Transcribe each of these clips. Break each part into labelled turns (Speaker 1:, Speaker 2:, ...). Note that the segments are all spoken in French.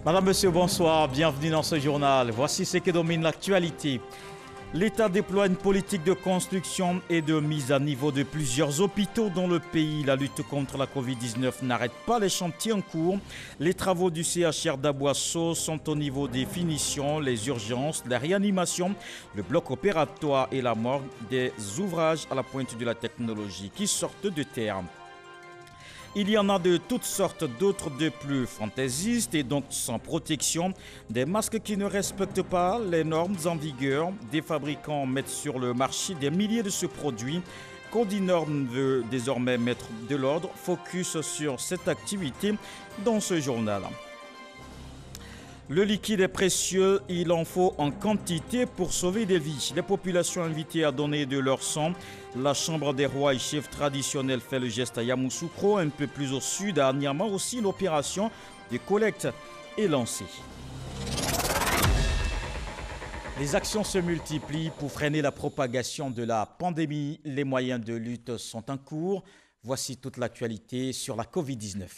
Speaker 1: Madame, Monsieur, bonsoir, bienvenue dans ce journal. Voici ce qui domine l'actualité. L'État déploie une politique de construction et de mise à niveau de plusieurs hôpitaux dans le pays. La lutte contre la Covid-19 n'arrête pas les chantiers en cours. Les travaux du CHR d'Aboisseau sont au niveau des finitions, les urgences, la réanimation, le bloc opératoire et la morgue, des ouvrages à la pointe de la technologie qui sortent de terre. Il y en a de toutes sortes, d'autres de plus fantaisistes et donc sans protection. Des masques qui ne respectent pas les normes en vigueur. Des fabricants mettent sur le marché des milliers de ce produit. Codinorm veut désormais mettre de l'ordre. Focus sur cette activité dans ce journal. Le liquide est précieux, il en faut en quantité pour sauver des vies. Les populations invitées à donner de leur sang. La Chambre des rois et chefs traditionnels fait le geste à Yamoussoukro, un peu plus au sud, à Niamey aussi. L'opération de collecte est lancée. Les actions se multiplient pour freiner la propagation de la pandémie. Les moyens de lutte sont en cours. Voici toute l'actualité sur la Covid-19.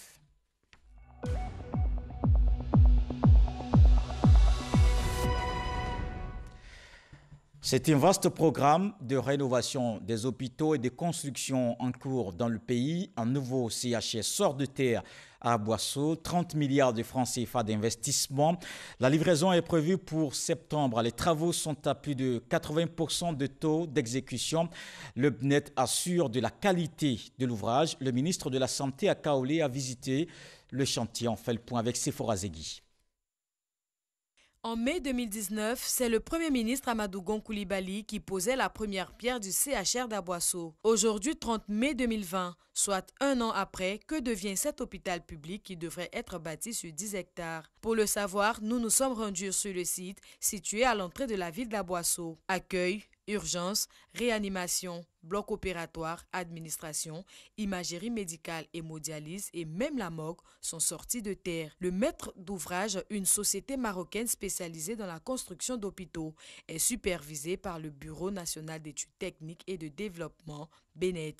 Speaker 1: C'est un vaste programme de rénovation des hôpitaux et de construction en cours dans le pays. Un nouveau CHR sort de terre à Aboisseau, 30 milliards de francs CFA d'investissement. La livraison est prévue pour septembre. Les travaux sont à plus de 80% de taux d'exécution. Le BNET assure de la qualité de l'ouvrage. Le ministre de la Santé à Kaolé a visité le chantier. On fait le point avec Sephora Zegui.
Speaker 2: En mai 2019, c'est le Premier ministre Amadou Gon Coulibaly qui posait la première pierre du CHR d'Aboisseau. Aujourd'hui, 30 mai 2020, soit un an après, que devient cet hôpital public qui devrait être bâti sur 10 hectares? Pour le savoir, nous nous sommes rendus sur le site situé à l'entrée de la ville d'Aboisseau. Accueil, urgence, réanimation, bloc opératoire, administration, imagerie médicale, hémodialyse et même la morgue sont sortis de terre. Le maître d'ouvrage, une société marocaine spécialisée dans la construction d'hôpitaux, est supervisé par le Bureau national d'études techniques et de développement, BNET.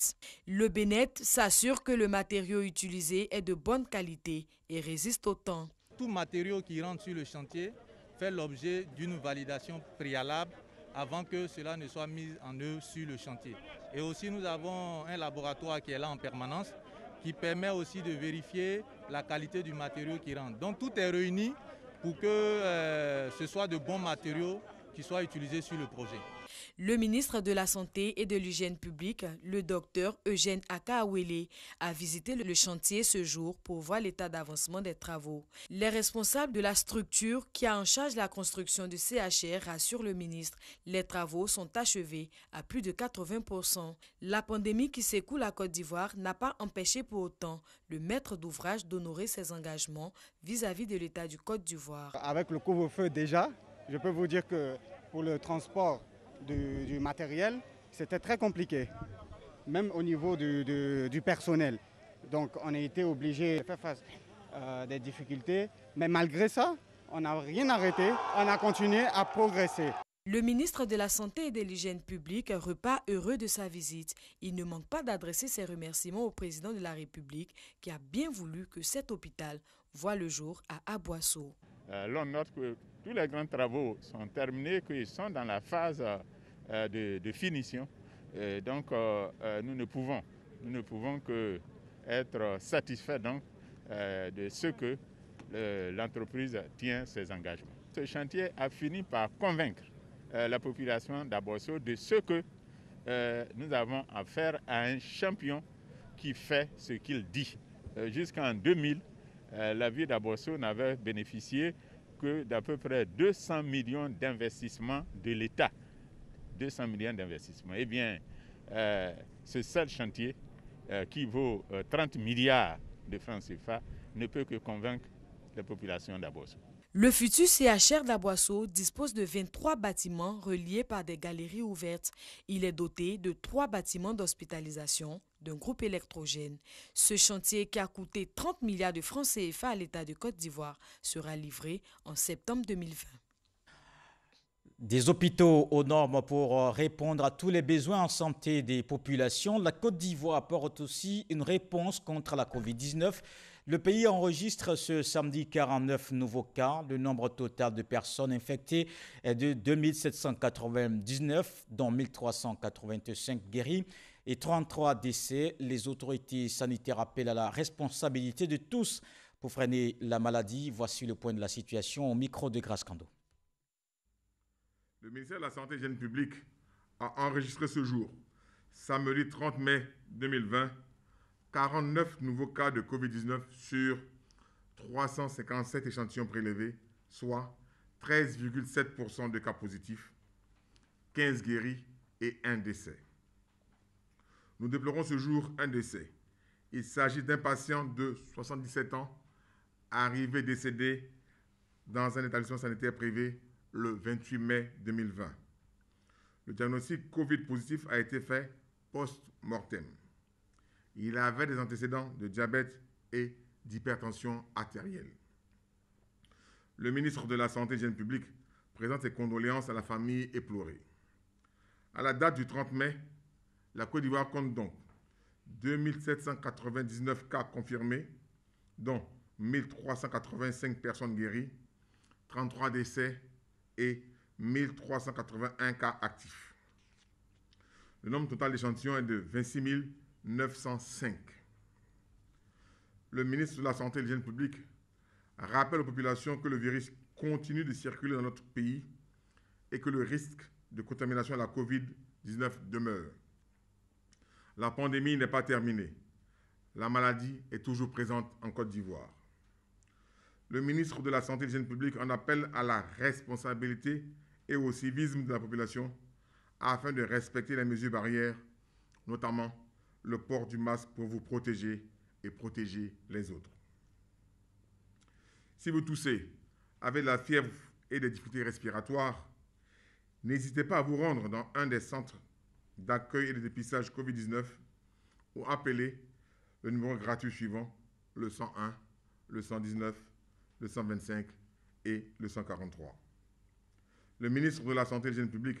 Speaker 2: Le BNET s'assure que le matériau utilisé est de bonne qualité et résiste au temps.
Speaker 3: Tout matériau qui rentre sur le chantier fait l'objet d'une validation préalable avant que cela ne soit mis en œuvre sur le chantier. Et aussi nous avons un laboratoire qui est là en permanence qui permet aussi de vérifier la qualité du matériau qui rentre. Donc tout est réuni pour que ce soit de bons matériaux qui soient utilisés sur le projet.
Speaker 2: Le ministre de la Santé et de l'Hygiène publique, le docteur Eugène Akaawele, a visité le chantier ce jour pour voir l'état d'avancement des travaux. Les responsables de la structure qui a en charge la construction du CHR rassurent le ministre. Les travaux sont achevés à plus de 80%. La pandémie qui secoue la Côte d'Ivoire n'a pas empêché pour autant le maître d'ouvrage d'honorer ses engagements vis-à-vis de l'État du Côte d'Ivoire.
Speaker 4: Avec le couvre-feu déjà, je peux vous dire que pour le transport du matériel, c'était très compliqué, même au niveau du personnel. Donc on a été obligé de faire face à des difficultés, mais malgré ça, on n'a rien arrêté, on a continué à progresser.
Speaker 2: Le ministre de la Santé et de l'Hygiène publique repart heureux de sa visite. Il ne manque pas d'adresser ses remerciements au président de la République qui a bien voulu que cet hôpital voit le jour à Aboisseau.
Speaker 5: L'on note que tous les grands travaux sont terminés, qu'ils sont dans la phase de finition. Donc nous ne pouvons que être satisfaits donc, de ce que l'entreprise tient ses engagements. Ce chantier a fini par convaincre la population d'Aboisseau de ce que nous avons affaire à un champion qui fait ce qu'il dit. Jusqu'en 2000, la ville d'Aboisseau n'avait bénéficié que d'à peu près 200 millions d'investissements de l'État. 200 millions d'investissements. Eh bien, ce seul chantier qui vaut 30 milliards de francs CFA ne peut que convaincre la population d'Aboisseau.
Speaker 2: Le futur CHR d'Aboisseau dispose de 23 bâtiments reliés par des galeries ouvertes. Il est doté de 3 bâtiments d'hospitalisation, d'un groupe électrogène. Ce chantier qui a coûté 30 milliards de francs CFA à l'État de Côte d'Ivoire sera livré en septembre 2020.
Speaker 1: Des hôpitaux aux normes pour répondre à tous les besoins en santé des populations. La Côte d'Ivoire apporte aussi une réponse contre la Covid-19. Le pays enregistre ce samedi 49 nouveaux cas. Le nombre total de personnes infectées est de 2799, dont 1385 guéris et 33 décès. Les autorités sanitaires appellent à la responsabilité de tous pour freiner la maladie. Voici le point de la situation au micro de Grace Kando.
Speaker 6: Le ministère de la Santé et de l'Hygiène publique a enregistré ce jour, samedi 30 mai 2020, 49 nouveaux cas de Covid-19 sur 357 échantillons prélevés, soit 13,7% de cas positifs, 15 guéris et 1 décès. Nous déplorons ce jour un décès. Il s'agit d'un patient de 77 ans, arrivé décédé dans un établissement sanitaire privé le 28 mai 2020. Le diagnostic Covid positif a été fait post-mortem. Il avait des antécédents de diabète et d'hypertension artérielle. Le ministre de la Santé et de l'Hygiène publique présente ses condoléances à la famille éplorée. À la date du 30 mai, la Côte d'Ivoire compte donc 2799 cas confirmés, dont 1385 personnes guéries, 33 décès et 1381 cas actifs. Le nombre total d'échantillons est de 26 905. Le ministre de la Santé et de l'Hygiène publique rappelle aux populations que le virus continue de circuler dans notre pays et que le risque de contamination à la COVID-19 demeure. La pandémie n'est pas terminée. La maladie est toujours présente en Côte d'Ivoire. Le ministre de la Santé et de l'Hygiène publique en appelle à la responsabilité et au civisme de la population afin de respecter les mesures barrières, notamment le port du masque pour vous protéger et protéger les autres. Si vous toussez, avez de la fièvre et des difficultés respiratoires, n'hésitez pas à vous rendre dans un des centres d'accueil et de dépistage COVID-19 ou appeler le numéro gratuit suivant, le 101, le 119, le 125 et le 143. Le ministre de la Santé et de l'Hygiène publique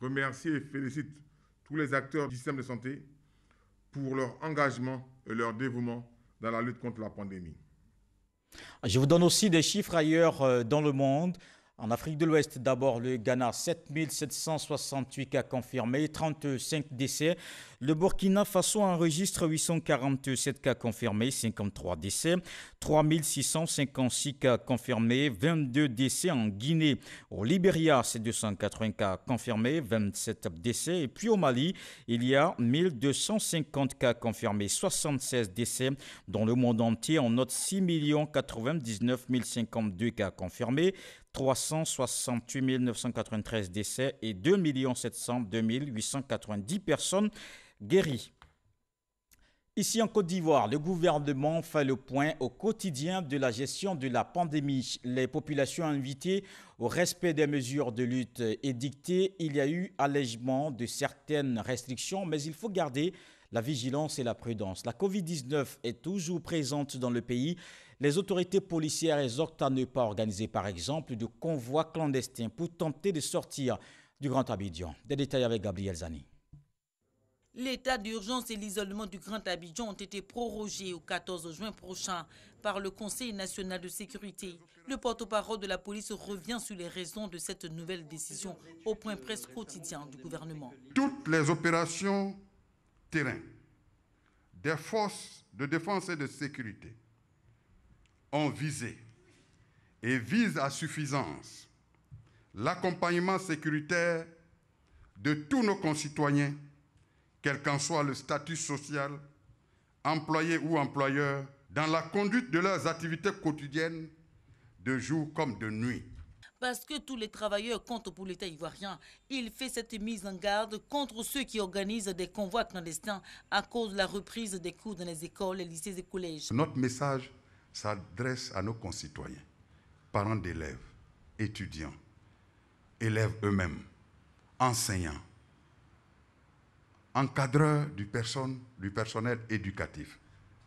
Speaker 6: remercie et félicite tous les acteurs du système de santé pour leur engagement et leur dévouement dans la lutte contre la pandémie.
Speaker 1: Je vous donne aussi des chiffres ailleurs dans le monde. En Afrique de l'Ouest, d'abord, le Ghana, 7768 cas confirmés, 35 décès. Le Burkina Faso enregistre 847 cas confirmés, 53 décès. 3656 cas confirmés, 22 décès en Guinée. Au Libéria, c'est 280 cas confirmés, 27 décès. Et puis au Mali, il y a 1250 cas confirmés, 76 décès. Dans le monde entier, on note 6 099 052 cas confirmés, 368 993 décès et 2 702 890 personnes guéries. Ici en Côte d'Ivoire, le gouvernement fait le point au quotidien de la gestion de la pandémie. Les populations invitées au respect des mesures de lutte édictées. Il y a eu allègement de certaines restrictions, mais il faut garder la vigilance et la prudence. La COVID-19 est toujours présente dans le pays. Les autorités policières exhortent à ne pas organiser, par exemple, de convois clandestins pour tenter de sortir du Grand Abidjan. Des détails avec Gabriel Zani.
Speaker 7: L'état d'urgence et l'isolement du Grand Abidjan ont été prorogés au 14 juin prochain par le Conseil national de sécurité. Le porte-parole de la police revient sur les raisons de cette nouvelle décision au point presse quotidien du gouvernement.
Speaker 8: Toutes les opérations terrain des forces de défense et de sécurité ont visé et visent à suffisance l'accompagnement sécuritaire de tous nos concitoyens, quel qu'en soit le statut social, employé ou employeur, dans la conduite de leurs activités quotidiennes, de jour comme de nuit.
Speaker 7: Parce que tous les travailleurs comptent pour l'État ivoirien, il fait cette mise en garde contre ceux qui organisent des convois clandestins à cause de la reprise des cours dans les écoles, les lycées et collèges.
Speaker 8: Notre message s'adresse à nos concitoyens, parents d'élèves, étudiants, élèves eux-mêmes, enseignants, encadreurs du personnel éducatif,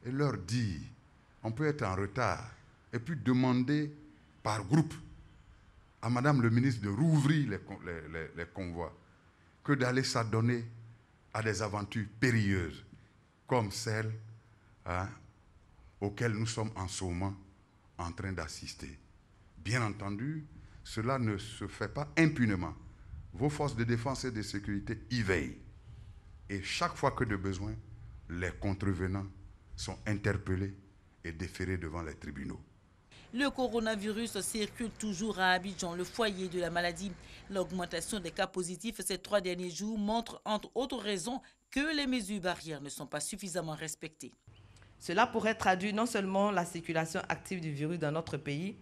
Speaker 8: et leur dire, on peut être en retard, et puis demander par groupe à Madame le ministre de rouvrir les convois, que d'aller s'adonner à des aventures périlleuses, comme celle auxquels nous sommes en ce moment en train d'assister. Bien entendu, cela ne se fait pas impunément. Vos forces de défense et de sécurité y veillent. Et chaque fois que de besoin, les contrevenants sont interpellés et déférés devant les tribunaux.
Speaker 7: Le coronavirus circule toujours à Abidjan, le foyer de la maladie. L'augmentation des cas positifs ces 3 derniers jours montre, entre autres raisons, que les mesures barrières ne sont pas suffisamment respectées.
Speaker 9: Cela pourrait traduire non seulement la circulation active du virus dans notre pays,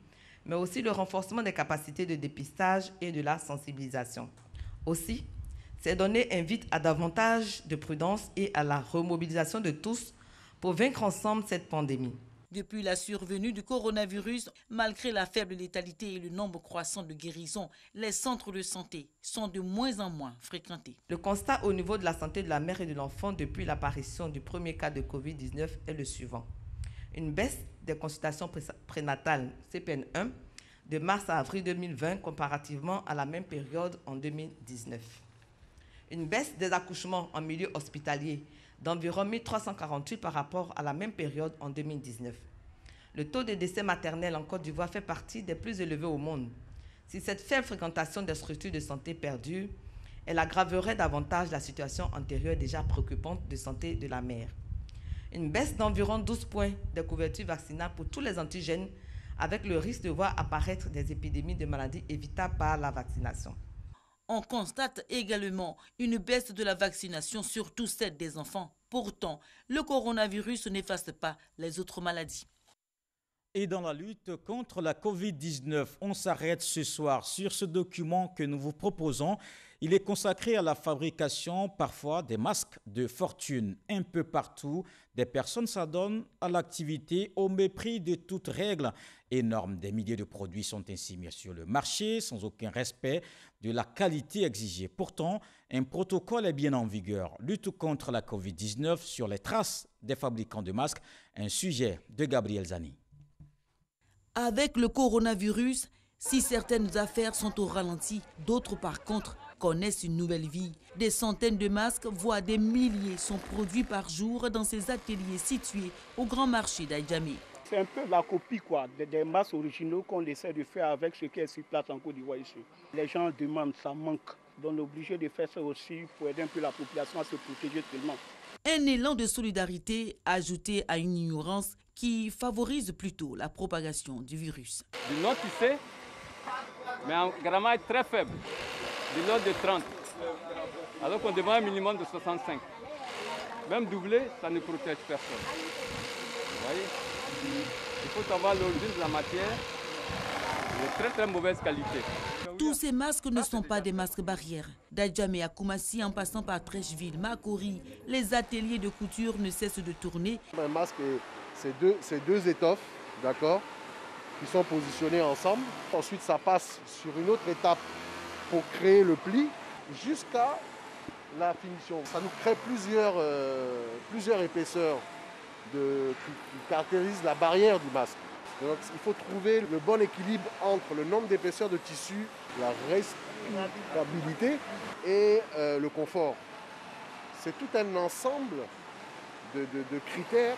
Speaker 9: mais aussi le renforcement des capacités de dépistage et de la sensibilisation. Aussi, ces données invitent à davantage de prudence et à la remobilisation de tous pour vaincre ensemble cette pandémie.
Speaker 7: Depuis la survenue du coronavirus, malgré la faible létalité et le nombre croissant de guérisons, les centres de santé sont de moins en moins fréquentés.
Speaker 9: Le constat au niveau de la santé de la mère et de l'enfant depuis l'apparition du premier cas de Covid-19 est le suivant. Une baisse des consultations prénatales CPN1 de mars à avril 2020 comparativement à la même période en 2019. Une baisse des accouchements en milieu hospitalier d'environ 1348 par rapport à la même période en 2019. Le taux de décès maternels en Côte d'Ivoire fait partie des plus élevés au monde. Si cette faible fréquentation des structures de santé perdure, elle aggraverait davantage la situation antérieure déjà préoccupante de santé de la mère. Une baisse d'environ 12 points des couvertures vaccinales pour tous les antigènes, avec le risque de voir apparaître des épidémies de maladies évitables par la vaccination.
Speaker 7: On constate également une baisse de la vaccination, surtout celle des enfants. Pourtant, le coronavirus n'efface pas les autres maladies.
Speaker 1: Et dans la lutte contre la Covid-19, on s'arrête ce soir sur ce document que nous vous proposons. Il est consacré à la fabrication parfois des masques de fortune. Un peu partout, des personnes s'adonnent à l'activité au mépris de toute règle et normes. Des milliers de produits sont ainsi mis sur le marché sans aucun respect de la qualité exigée. Pourtant, un protocole est bien en vigueur. Lutte contre la Covid-19 sur les traces des fabricants de masques, un sujet de Gabriel Zani.
Speaker 7: Avec le coronavirus, si certaines affaires sont au ralenti, d'autres par contre connaissent une nouvelle vie. Des centaines de masques, voire des milliers, sont produits par jour dans ces ateliers situés au grand marché d'Adjamé.
Speaker 10: C'est un peu la copie des masques originaux qu'on essaie de faire avec ce qui est sur place en Côte d'Ivoire ici. Les gens demandent, ça manque. Donc on est obligé de faire ça aussi pour aider un peu la population à se protéger tellement. Un
Speaker 7: élan de solidarité ajouté à une ignorance qui favorise plutôt la propagation du virus.
Speaker 11: Du non tissé, mais en grammage très faible, de l'ordre de 30. Alors qu'on demande un minimum de 65. Même doublé, ça ne protège personne. Vous voyez? Il faut savoir l'origine de la matière de très très mauvaise qualité.
Speaker 7: Tous ces masques ne sont pas des masques barrières. D'Adjamé à Koumassi, en passant par Trècheville, Makori, les ateliers de couture ne cessent de tourner.
Speaker 12: Un masque, c'est deux étoffes, d'accord, qui sont positionnées ensemble. Ensuite, ça passe sur une autre étape pour créer le pli jusqu'à la finition. Ça nous crée plusieurs épaisseurs qui caractérisent la barrière du masque. Donc, il faut trouver le bon équilibre entre le nombre d'épaisseurs de tissu, la respirabilité et le confort. C'est tout un ensemble de critères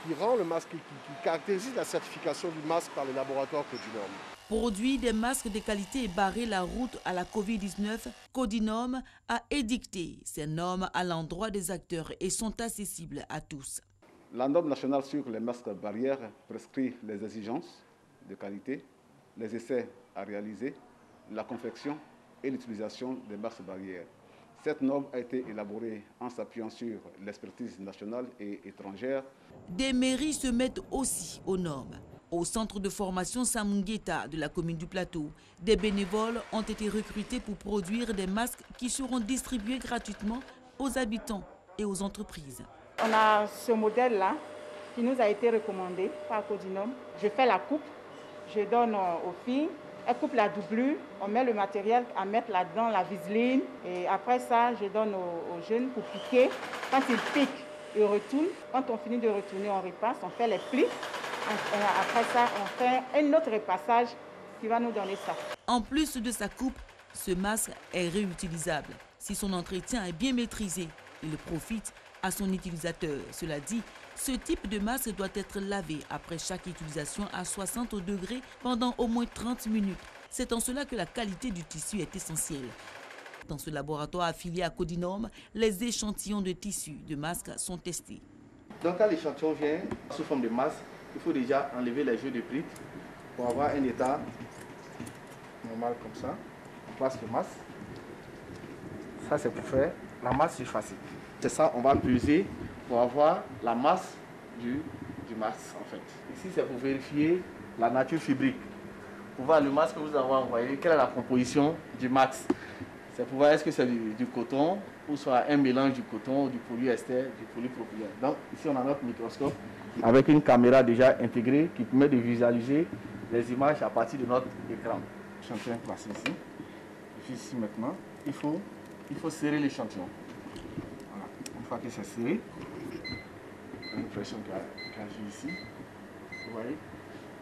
Speaker 12: qui rend le masque, qui caractérise la certification du masque par le laboratoire Codinom.
Speaker 7: Produire des masques de qualité et barrer la route à la Covid-19, Codinom a édicté ces normes à l'endroit des acteurs et sont accessibles à tous.
Speaker 13: La norme nationale sur les masques barrières prescrit les exigences de qualité, les essais à réaliser, la confection et l'utilisation des masques barrières. Cette norme a été élaborée en s'appuyant sur l'expertise nationale et étrangère.
Speaker 7: Des mairies se mettent aussi aux normes. Au centre de formation Samungeta de la commune du Plateau, des bénévoles ont été recrutés pour produire des masques qui seront distribués gratuitement aux habitants et aux entreprises.
Speaker 14: On a ce modèle-là qui nous a été recommandé par Codinom. Je fais la coupe, je donne aux filles. Elle coupe la doublure, on met le matériel à mettre là-dedans, la viseline. Et après ça, je donne aux jeunes pour piquer. Quand ils piquent, ils retournent. Quand on finit de retourner, on repasse, on fait les plis. Après ça, on fait un autre repassage qui va nous donner ça.
Speaker 7: En plus de sa coupe, ce masque est réutilisable. Si son entretien est bien maîtrisé, il profite à son utilisateur. Cela dit, ce type de masque doit être lavé après chaque utilisation à 60 degrés pendant au moins 30 minutes. C'est en cela que la qualité du tissu est essentielle. Dans ce laboratoire affilié à Codinome, les échantillons de tissu de masques sont testés.
Speaker 12: Donc quand l'échantillon vient sous forme de masque, il faut déjà enlever les jeux de briques pour avoir un état normal comme ça. On place le masque. Ça c'est pour faire la masse surfacique. C'est ça, on va peser pour avoir la masse du masque en fait. Ici c'est pour vérifier la nature fibrique. Pour voir le masque que vous avez envoyé, quelle est la composition du max. C'est pour voir est-ce que c'est du coton ou soit un mélange du coton, du polyester, du polypropylène. Donc ici on a notre microscope avec une caméra déjà intégrée qui permet de visualiser les images à partir de notre écran. L'échantillon est placé ici. Et puis ici maintenant, il faut serrer l'échantillon. Voilà. Une fois que c'est serré, on a une pression qui agit ici. Vous voyez?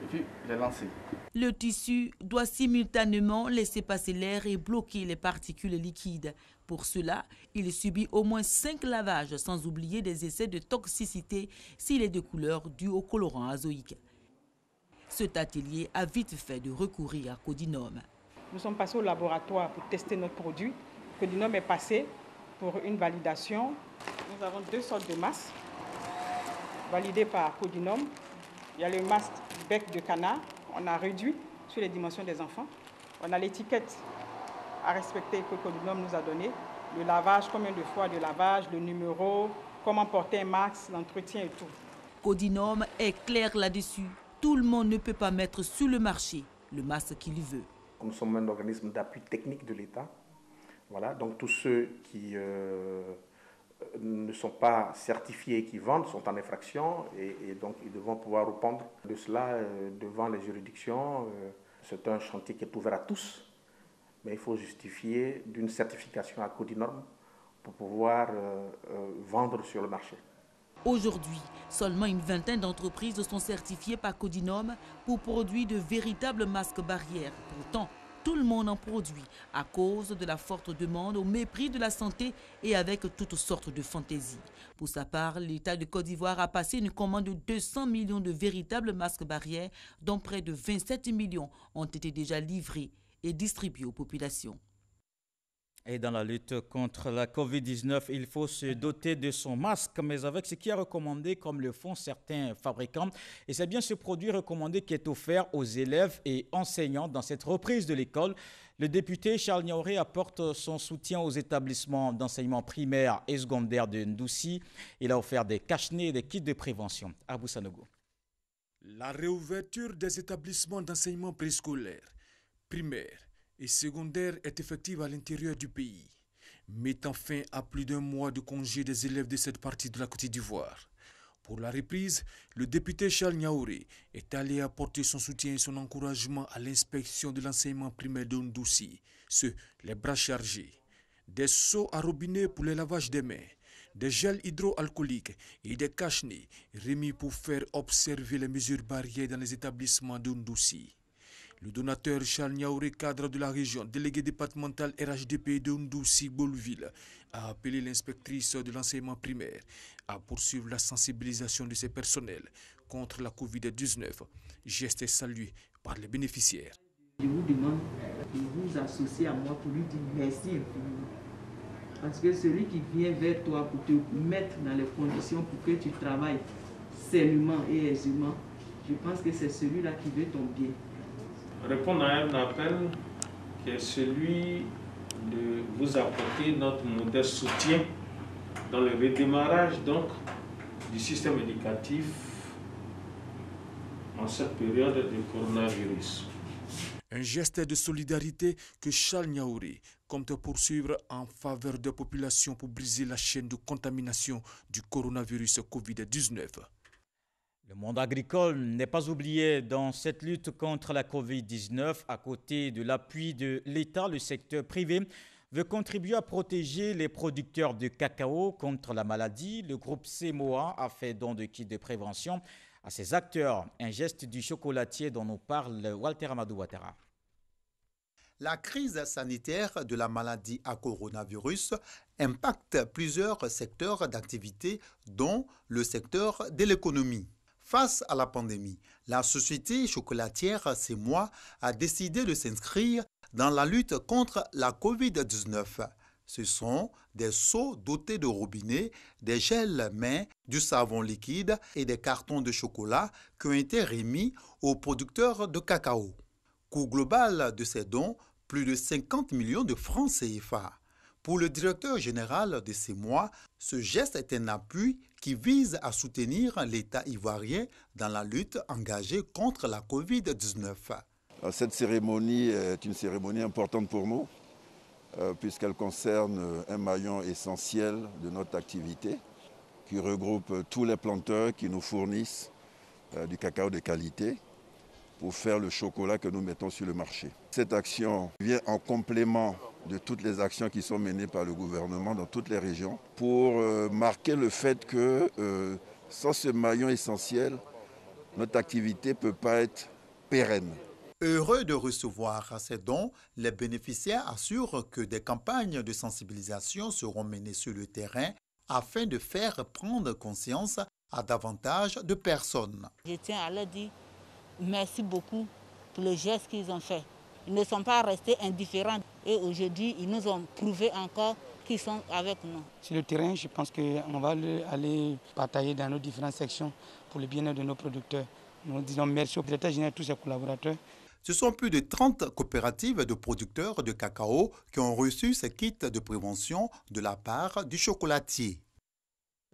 Speaker 12: Et puis les lancer.
Speaker 7: Le tissu doit simultanément laisser passer l'air et bloquer les particules liquides. Pour cela, il subit au moins 5 lavages, sans oublier des essais de toxicité s'il est de couleur due au colorant azoïque. Cet atelier a vite fait de recourir à Codinome.
Speaker 14: Nous sommes passés au laboratoire pour tester notre produit. Codinome est passé pour une validation. Nous avons 2 sortes de masques validés par Codinome. Il y a le masque bec de canard, on a réduit sur les dimensions des enfants. On a l'étiquette à respecter que Codinome nous a donné. Le lavage, combien de fois de lavage, le numéro, comment porter un masque, l'entretien et tout.
Speaker 7: Codinome est clair là-dessus. Tout le monde ne peut pas mettre sur le marché le masque qu'il veut.
Speaker 15: Nous sommes un organisme d'appui technique de l'État. Voilà, donc tous ceux qui ne sont pas certifiés, qui vendent, sont en infraction et donc ils devront pouvoir répondre de cela devant les juridictions. C'est un chantier qui est ouvert à tous, mais il faut justifier d'une certification à Codinome pour pouvoir vendre sur le marché.
Speaker 7: Aujourd'hui, seulement une vingtaine d'entreprises sont certifiées par Codinome pour produire de véritables masques barrières. Pourtant, tout le monde en produit à cause de la forte demande au mépris de la santé et avec toutes sortes de fantaisies. Pour sa part, l'État de Côte d'Ivoire a passé une commande de 200 millions de véritables masques barrières, dont près de 27 millions ont été déjà livrés et distribués aux populations.
Speaker 1: Et dans la lutte contre la Covid-19, il faut se doter de son masque, mais avec ce qui est recommandé, comme le font certains fabricants. Et c'est bien ce produit recommandé qui est offert aux élèves et enseignants dans cette reprise de l'école. Le député Charles Niaouré apporte son soutien aux établissements d'enseignement primaire et secondaire de Ndoussi. Il a offert des cache-nez et des kits de prévention. Abou Sanogo.
Speaker 16: La réouverture des établissements d'enseignement préscolaire, primaire et secondaire est effective à l'intérieur du pays, mettant fin à plus d'un mois de congé des élèves de cette partie de la Côte d'Ivoire. Pour la reprise, le député Charles Niaouré est allé apporter son soutien et son encouragement à l'inspection de l'enseignement primaire de Ndoussi, les bras chargés. Des seaux à robinet pour le lavage des mains, des gels hydroalcooliques et des cache-nez remis pour faire observer les mesures barrières dans les établissements de Ndoussi. Le donateur Charles Niaouré, cadre de la région, délégué départemental RHDP de Ndoussi-Bolville, a appelé l'inspectrice de l'enseignement primaire à poursuivre la sensibilisation de ses personnels contre la Covid-19, geste salué par les bénéficiaires.
Speaker 17: Je vous demande de vous associer à moi pour lui dire merci infiniment. Parce que celui qui vient vers toi pour te mettre dans les conditions pour que tu travailles sainement et aisément, je pense que c'est celui-là qui veut ton bien.
Speaker 18: Répondre à un appel qui est celui de vous apporter notre modeste soutien dans le redémarrage donc du système éducatif en cette période de coronavirus.
Speaker 16: Un geste de solidarité que Charles Niaouré compte poursuivre en faveur des populations pour briser la chaîne de contamination du coronavirus Covid-19.
Speaker 1: Le monde agricole n'est pas oublié dans cette lutte contre la Covid-19. À côté de l'appui de l'État, le secteur privé veut contribuer à protéger les producteurs de cacao contre la maladie. Le groupe CEMOA a fait don de kits de prévention à ses acteurs. Un geste du chocolatier dont nous parle Walter Amadou Ouattara.
Speaker 19: La crise sanitaire de la maladie à coronavirus impacte plusieurs secteurs d'activité, dont le secteur de l'économie. Face à la pandémie, la société chocolatière CEMOA a décidé de s'inscrire dans la lutte contre la COVID-19. Ce sont des seaux dotés de robinets, des gels mains, du savon liquide et des cartons de chocolat qui ont été remis aux producteurs de cacao. Coût global de ces dons, plus de 50 millions de francs CFA. Pour le directeur général de CEMOA, ce geste est un appui qui vise à soutenir l'État ivoirien dans la lutte engagée contre la COVID-19.
Speaker 20: Cette cérémonie est une cérémonie importante pour nous, puisqu'elle concerne un maillon essentiel de notre activité, qui regroupe tous les planteurs qui nous fournissent du cacao de qualité pour faire le chocolat que nous mettons sur le marché. Cette action vient en complément de toutes les actions qui sont menées par le gouvernement dans toutes les régions pour marquer le fait que sans ce maillon essentiel, notre activité ne peut pas être pérenne.
Speaker 19: Heureux de recevoir ces dons, les bénéficiaires assurent que des campagnes de sensibilisation seront menées sur le terrain afin de faire prendre conscience à davantage de personnes.
Speaker 21: Je tiens à leur dire merci beaucoup pour le geste qu'ils ont fait. Ils ne sont pas restés indifférents et aujourd'hui, ils nous ont prouvé encore qu'ils sont avec nous.
Speaker 22: Sur le terrain, je pense qu'on va aller batailler dans nos différentes sections pour le bien-être de nos producteurs. Nous disons merci au directeur général et tous ses collaborateurs.
Speaker 19: Ce sont plus de 30 coopératives de producteurs de cacao qui ont reçu ces kits de prévention de la part du chocolatier.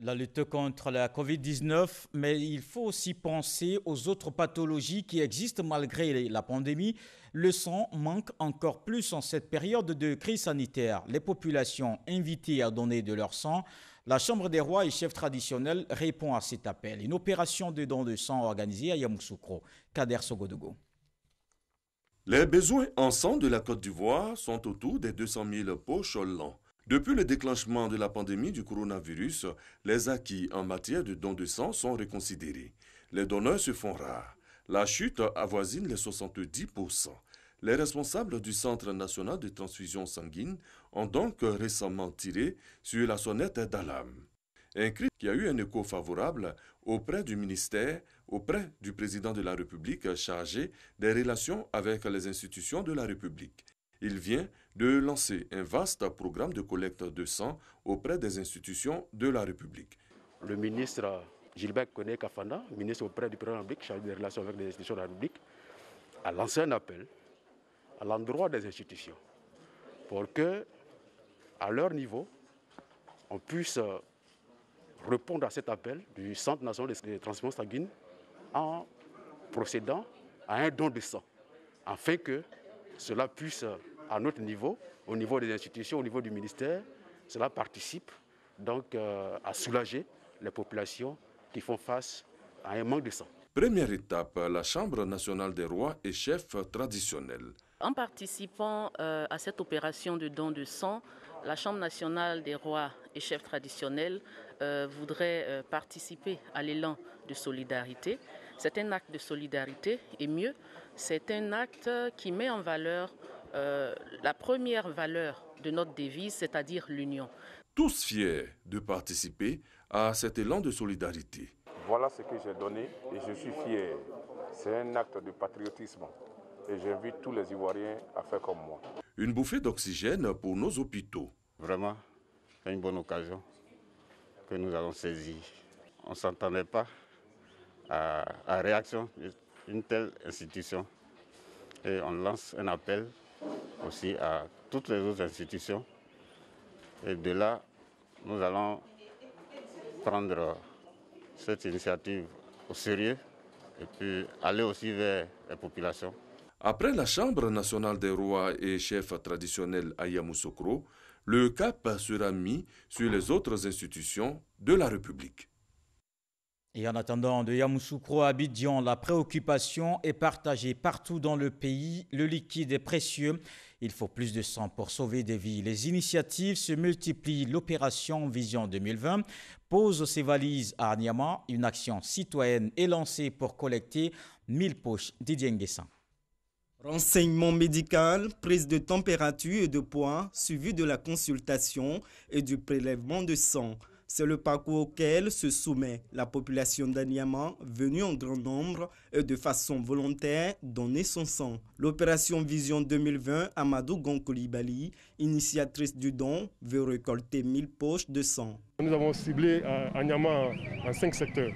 Speaker 1: La lutte contre la COVID-19, mais il faut aussi penser aux autres pathologies qui existent malgré la pandémie. Le sang manque encore plus en cette période de crise sanitaire. Les populations invitées à donner de leur sang, la Chambre des rois et chefs traditionnels répond à cet appel. Une opération de don de sang organisée à Yamoussoukro. Kader Sogodogo.
Speaker 23: Les besoins en sang de la Côte d'Ivoire sont autour des 200 000 poches l'an. Depuis le déclenchement de la pandémie du coronavirus, les acquis en matière de don de sang sont reconsidérés. Les donneurs se font rares. La chute avoisine les 70%. Les responsables du Centre national de transfusion sanguine ont donc récemment tiré sur la sonnette d'alarme. Un cri qui a eu un écho favorable auprès du ministère, auprès du président de la République chargé des relations avec les institutions de la République. Il vient de lancer un vaste programme de collecte de sang auprès des institutions de la République.
Speaker 24: Le ministre Gilbert Koné Kafanda, ministre auprès du président de la République, chargé des relations avec les institutions de la République, a lancé un appel à l'endroit des institutions pour que, à leur niveau, on puisse répondre à cet appel du Centre national de transfusion sanguine en procédant à un don de sang, afin que cela puisse, à notre niveau, au niveau des institutions, au niveau du ministère, cela participe donc à soulager les populations qui font face à un manque de sang.
Speaker 23: Première étape, la Chambre nationale des rois et chefs traditionnels.
Speaker 25: En participant à cette opération de don de sang, la Chambre nationale des rois et chefs traditionnels voudrait participer à l'élan de solidarité. C'est un acte de solidarité et mieux, c'est un acte qui met en valeur la première valeur de notre devise, c'est-à-dire l'union.
Speaker 23: Tous fiers de participer à cet élan de solidarité.
Speaker 26: Voilà ce que j'ai donné et je suis fier. C'est un acte de patriotisme et j'invite tous les Ivoiriens à faire comme moi.
Speaker 23: Une bouffée d'oxygène pour nos hôpitaux.
Speaker 27: Vraiment, c'est une bonne occasion que nous allons saisir. On ne s'entendait pas à la réaction d'une telle institution et on lance un appel aussi à toutes les autres institutions. Et de là, nous allons prendre cette initiative au sérieux et puis aller aussi vers les populations.
Speaker 23: Après la Chambre nationale des rois et chefs traditionnels à Yamoussoukro, le cap sera mis sur les autres institutions de la République.
Speaker 1: Et en attendant de Yamoussoukro à Abidjan, la préoccupation est partagée partout dans le pays. Le liquide est précieux. Il faut plus de sang pour sauver des vies. Les initiatives se multiplient. L'opération Vision 2020 pose ses valises à Niama. Une action citoyenne est lancée pour collecter 1000 poches. Didier Nguessan.
Speaker 2: Renseignement médical, prise de température et de poids, suivi de la consultation et du prélèvement de sang. C'est le parcours auquel se soumet la population d'Anyama, venue en grand nombre et de façon volontaire donner son sang. L'opération Vision 2020, Amadou Gonkolibali, initiatrice du don, veut récolter 1000 poches de sang.
Speaker 3: Nous avons ciblé Anyama en 5 secteurs.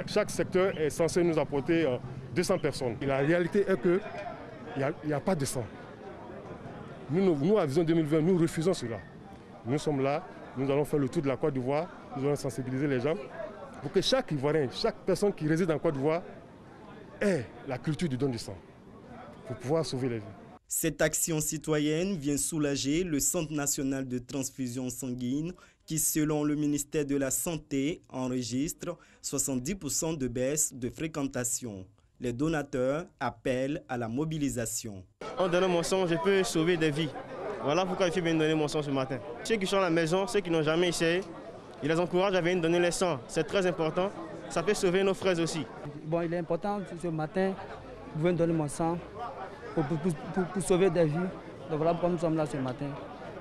Speaker 3: Chaque secteur est censé nous apporter 200 personnes. Et la réalité est qu'il n'y a pas de sang. Nous, à Vision 2020, nous refusons cela. Nous sommes là. Nous allons faire le tour de la Côte d'Ivoire, nous allons sensibiliser les gens pour que chaque Ivoirien, chaque personne qui réside en Côte d'Ivoire ait la culture du don du sang pour pouvoir sauver les vies.
Speaker 2: Cette action citoyenne vient soulager le Centre national de transfusion sanguine qui, selon le ministère de la Santé, enregistre 70% de baisse de fréquentation. Les donateurs appellent à la mobilisation.
Speaker 4: En donnant mon sang, je peux sauver des vies. Voilà pourquoi je suis venu donner mon sang ce matin. Ceux qui sont à la maison, ceux qui n'ont jamais essayé, je les encourage à venir donner le sang. C'est très important. Ça peut sauver nos frères aussi.
Speaker 22: Bon, il est important ce matin de venir donner mon sang pour sauver des vies. Donc voilà pourquoi nous sommes là ce matin.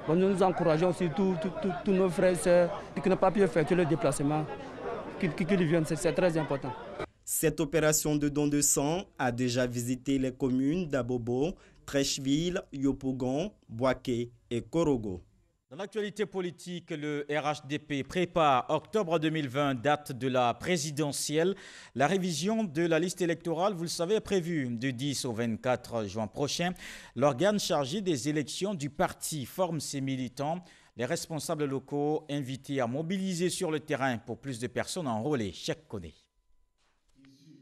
Speaker 22: Bon, nous encourageons aussi tous nos frères et sœurs qui n'ont pas pu effectuer le déplacement, qu'ils viennent. C'est très important.
Speaker 2: Cette opération de don de sang a déjà visité les communes d'Abobo, Trècheville, Yopougon, Boaké et Korogo.
Speaker 1: Dans l'actualité politique, le RHDP prépare octobre 2020, date de la présidentielle. La révision de la liste électorale, vous le savez, est prévue du 10 au 24 juin prochain. L'organe chargé des élections du parti forme ses militants. Les responsables locaux invités à mobiliser sur le terrain pour plus de personnes enrôlées. Cheikh Koné.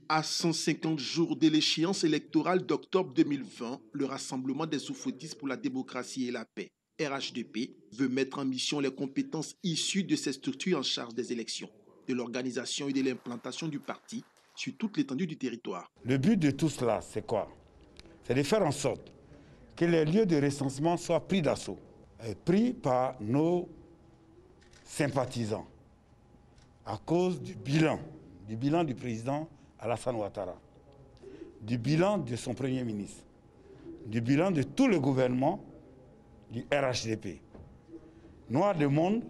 Speaker 5: À 150 jours de l'échéance électorale d'octobre 2020, le Rassemblement des oufoutistes pour la démocratie et la paix, RHDP, veut mettre en mission les compétences issues de ces structures en charge des élections, de l'organisation et de l'implantation du parti sur toute l'étendue du territoire.
Speaker 6: Le but de tout cela, c'est quoi? C'est de faire en sorte que les lieux de recensement soient pris d'assaut, pris par nos sympathisants, à cause du bilan du président Alassane Ouattara, du bilan de son Premier ministre, du bilan de tout le gouvernement du RHDP. Noir de monde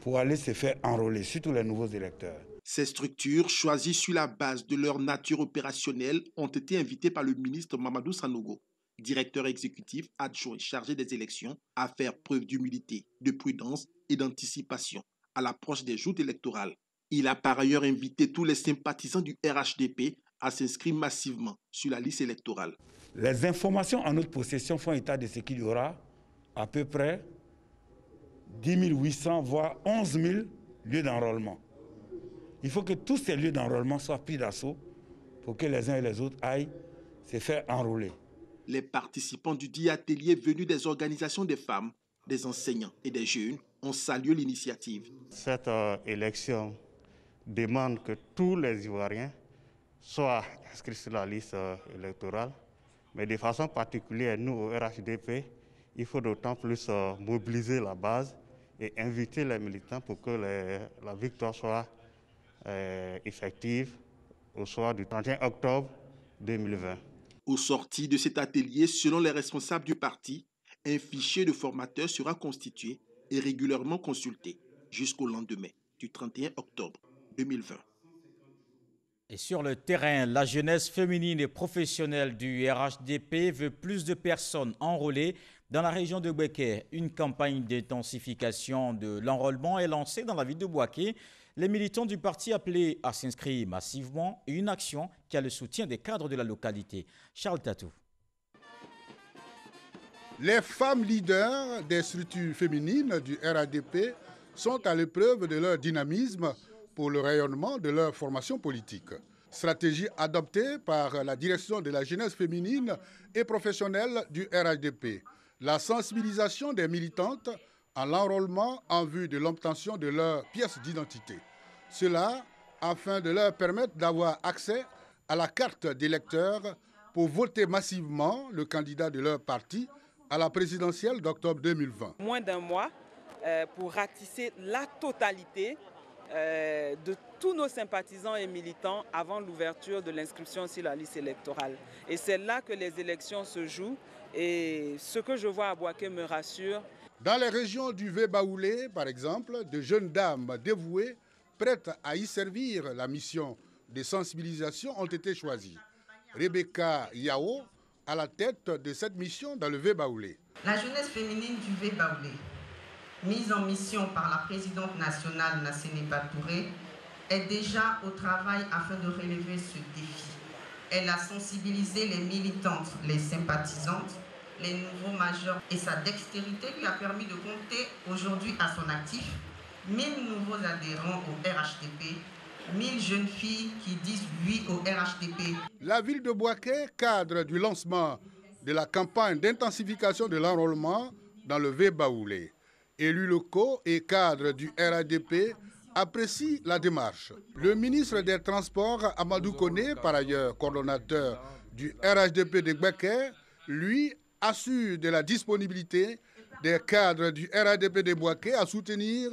Speaker 6: pour aller se faire enrôler, surtout les nouveaux électeurs.
Speaker 5: Ces structures, choisies sur la base de leur nature opérationnelle, ont été invitées par le ministre Mamadou Sanogo, directeur exécutif adjoint chargé des élections, à faire preuve d'humilité, de prudence et d'anticipation à l'approche des joutes électorales. Il a par ailleurs invité tous les sympathisants du RHDP à s'inscrire massivement sur la liste électorale.
Speaker 6: Les informations en notre possession font état de ce qu'il y aura à peu près 10 800, voire 11 000 lieux d'enrôlement. Il faut que tous ces lieux d'enrôlement soient pris d'assaut pour que les uns et les autres aillent se faire enrôler.
Speaker 5: Les participants du dit atelier venus des organisations des femmes, des enseignants et des jeunes ont salué l'initiative.
Speaker 8: Cette élection demande que tous les Ivoiriens soient inscrits sur la liste électorale, mais de façon particulière, nous au RHDP, il faut d'autant plus mobiliser la base et inviter les militants pour que la victoire soit effective au soir du 31 octobre 2020.
Speaker 5: Au sorti de cet atelier, selon les responsables du parti, un fichier de formateurs sera constitué et régulièrement consulté jusqu'au lendemain du 31 octobre 2020.
Speaker 1: Et sur le terrain, la jeunesse féminine et professionnelle du RHDP veut plus de personnes enrôlées dans la région de Boaké. Une campagne d'intensification de l'enrôlement est lancée dans la ville de Boaké. Les militants du parti appelés à s'inscrire massivement et une action qui a le soutien des cadres de la localité. Charles Tatou.
Speaker 9: Les femmes leaders des structures féminines du RHDP sont à l'épreuve de leur dynamisme pour le rayonnement de leur formation politique. Stratégie adoptée par la direction de la jeunesse féminine et professionnelle du RHDP. La sensibilisation des militantes à l'enrôlement en vue de l'obtention de leur pièce d'identité. Cela afin de leur permettre d'avoir accès à la carte d'électeur pour voter massivement le candidat de leur parti à la présidentielle d'octobre 2020.
Speaker 28: Moins d'un mois pour ratisser la totalité
Speaker 7: de tous nos sympathisants et militants avant l'ouverture de l'inscription sur la liste électorale. Et c'est là que les élections se jouent et ce que je vois à Bouaké me rassure.
Speaker 9: Dans les régions du Vé-Baoulé, par exemple, de jeunes dames dévouées, prêtes à y servir la mission de sensibilisation ont été choisies. Rebecca Yao à la tête de cette mission dans le Vé-Baoulé.
Speaker 10: La jeunesse féminine du Vé-Baoulé, mise en mission par la présidente nationale Nassene Batouré, est déjà au travail afin de relever ce défi. Elle a sensibilisé les militantes, les sympathisantes, les nouveaux majeurs et sa dextérité lui a permis de compter aujourd'hui à son actif 1000 nouveaux adhérents au RHDP, 1000 jeunes filles qui disent oui au RHDP.
Speaker 9: La ville de Bouaké, cadre du lancement de la campagne d'intensification de l'enrôlement dans le Vé-Baoulé. Élus locaux et cadres du RHDP apprécient la démarche. Le ministre des Transports, Amadou Koné, par ailleurs coordonnateur du RHDP de Bouaké, lui assure de la disponibilité des cadres du RHDP de Bouaké à soutenir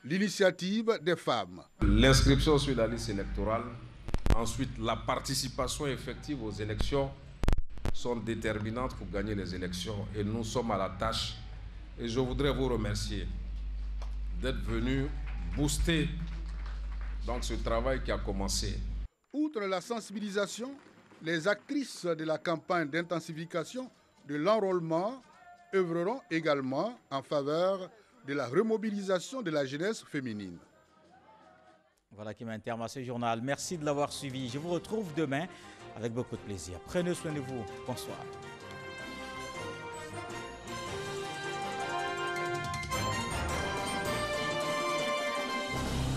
Speaker 9: l'initiative des femmes.
Speaker 11: L'inscription sur la liste électorale, ensuite la participation effective aux élections sont déterminantes pour gagner les élections et nous sommes à la tâche. Et je voudrais vous remercier d'être venus booster donc ce travail qui a commencé.
Speaker 9: Outre la sensibilisation, les actrices de la campagne d'intensification de l'enrôlement œuvreront également en faveur de la remobilisation de la jeunesse féminine.
Speaker 1: Voilà qui met un terme à ce journal. Merci de l'avoir suivi. Je vous retrouve demain avec beaucoup de plaisir. Prenez soin de vous. Bonsoir.